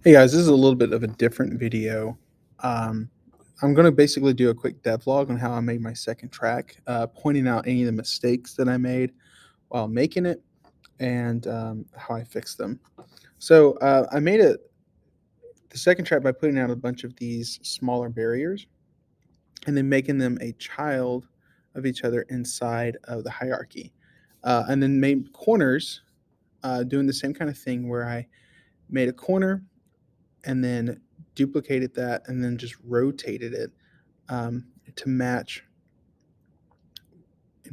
Hey guys, this is a little bit of a different video. Um, I'm going to basically do a quick devlog on how I made my second track, pointing out any of the mistakes that I made while making it and how I fixed them. So I made the second track by putting out a bunch of these smaller barriers and then making them a child of each other inside of the hierarchy. And then made corners, doing the same kind of thing where I made a corner and then duplicated that and then just rotated it to match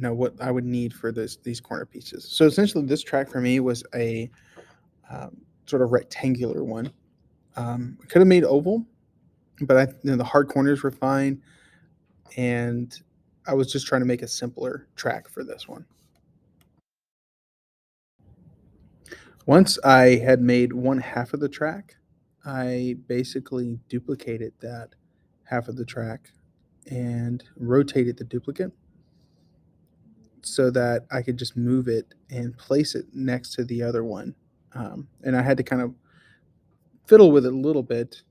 what I would need for these corner pieces. So essentially, this track for me was a sort of rectangular one. I could have made oval, but the hard corners were fine, and I was just trying to make a simpler track for this one. Once I had made one half of the track, I basically duplicated that half of the track and rotated the duplicate so that I could just move it and place it next to the other one. And I had to kind of fiddle with it a little bit,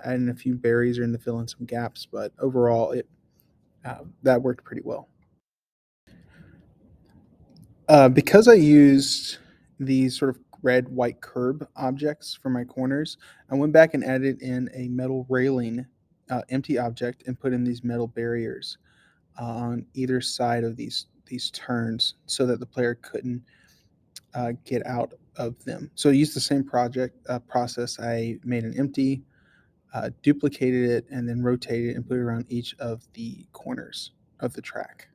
adding a few berries or to fill in some gaps. But overall, it that worked pretty well. Because I used these sort of red white curb objects for my corners, I went back and added in a metal railing empty object and put in these metal barriers on either side of these turns so that the player couldn't get out of them. So I used the same project process. I made an empty, duplicated it, and then rotated it and put it around each of the corners of the track.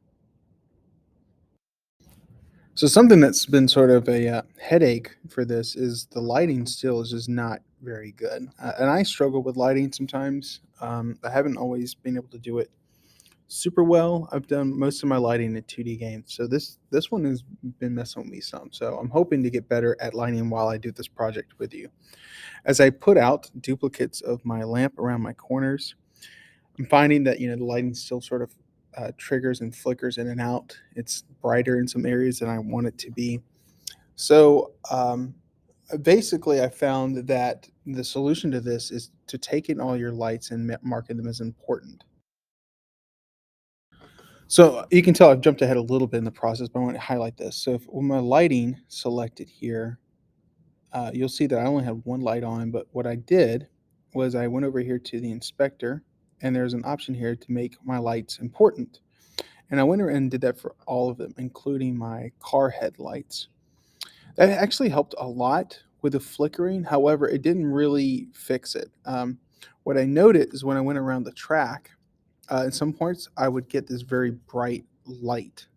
So something that's been sort of a headache for this is the lighting still is just not very good, and I struggle with lighting sometimes. I haven't always been able to do it super well. I've done most of my lighting in 2D games, so this one has been messing with me some. So I'm hoping to get better at lighting while I do this project with you. As I put out duplicates of my lamp around my corners, I'm finding that the lighting still sort of triggers and flickers in and out. It's brighter in some areas than I want it to be. So basically, I found that the solution to this is to take in all your lights and marking them as important. So you can tell I've jumped ahead a little bit in the process, but I want to highlight this. So if with my lighting selected here, you'll see that I only have one light on, but what I did was I went over here to the inspector, and there's an option here to make my lights important. And I went over and did that for all of them, including my car headlights. That actually helped a lot with the flickering. However, it didn't really fix it. What I noted is when I went around the track, at some points I would get this very bright light.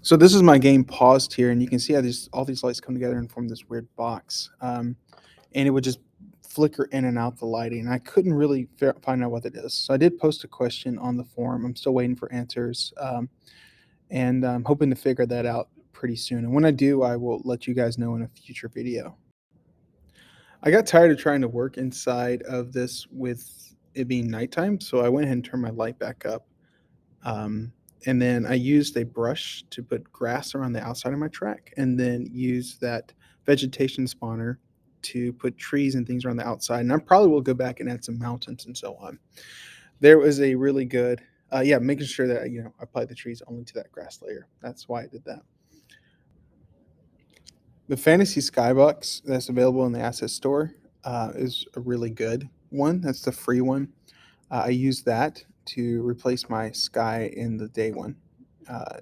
So this is my game paused here, and you can see how all these lights come together and form this weird box. And it would just flicker in and out the lighting. I couldn't really find out what it is. So I did post a question on the forum. I'm still waiting for answers, and I'm hoping to figure that out pretty soon. And when I do, I will let you guys know in a future video. I got tired of trying to work inside of this with it being nighttime, so I went ahead and turned my light back up. And then I used a brush to put grass around the outside of my track, and then use that vegetation spawner to put trees and things around the outside. And I probably will go back and add some mountains and so on. There was a really good, yeah, making sure that I apply the trees only to that grass layer. That's why I did that. The Fantasy Skybox that's available in the asset store is a really good one. That's the free one. I use that to replace my sky in the day one,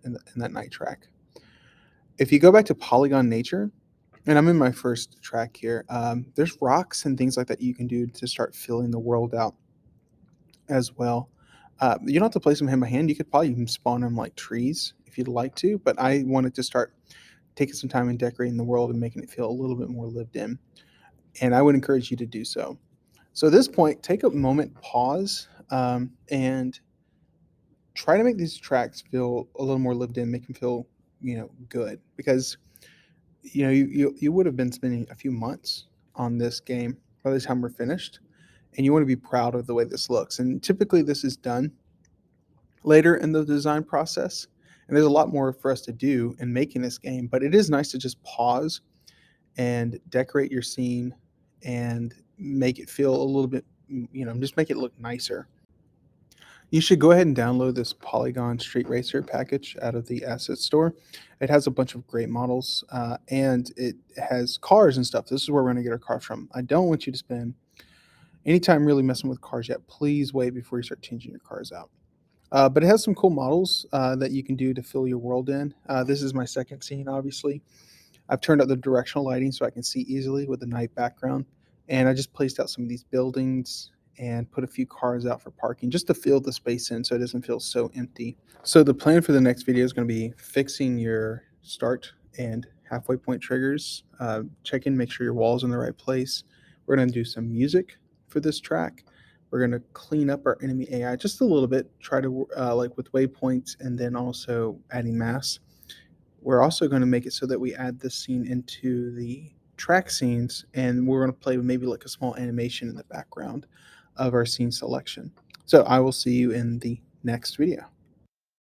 in that night track. If you go back to Polygon Nature, and I'm in my first track here, there's rocks and things like that you can do to start filling the world out as well. You don't have to place them hand by hand. You could probably even spawn them like trees if you'd like to, but I wanted to start taking some time and decorating the world and making it feel a little bit more lived in. And I would encourage you to do so. So at this point, take a moment, pause, and try to make these tracks feel a little more lived in, make them feel, good. Because, you would have been spending a few months on this game by the time we're finished. And you want to be proud of the way this looks. And typically this is done later in the design process. And there's a lot more for us to do in making this game, but it is nice to just pause and decorate your scene and make it feel a little bit, just make it look nicer. You should go ahead and download this Polygon Street Racer package out of the asset store. It has a bunch of great models, and it has cars and stuff. This is where we're going to get our cars from. I don't want you to spend any time really messing with cars yet. Please wait before you start changing your cars out. But it has some cool models that you can do to fill your world in. This is my second scene, obviously. I've turned up the directional lighting so I can see easily with the night background. And I just placed out some of these buildings and put a few cars out for parking just to fill the space in so it doesn't feel so empty. So the plan for the next video is going to be fixing your start and halfway point triggers, check in, make sure your wall's in the right place. We're going to do some music for this track. We're going to clean up our enemy AI just a little bit, try to like with waypoints and then also adding mass. We're also going to make it so that we add this scene into the track scenes, and we're going to play with maybe like a small animation in the background of our scene selection. So I will see you in the next video.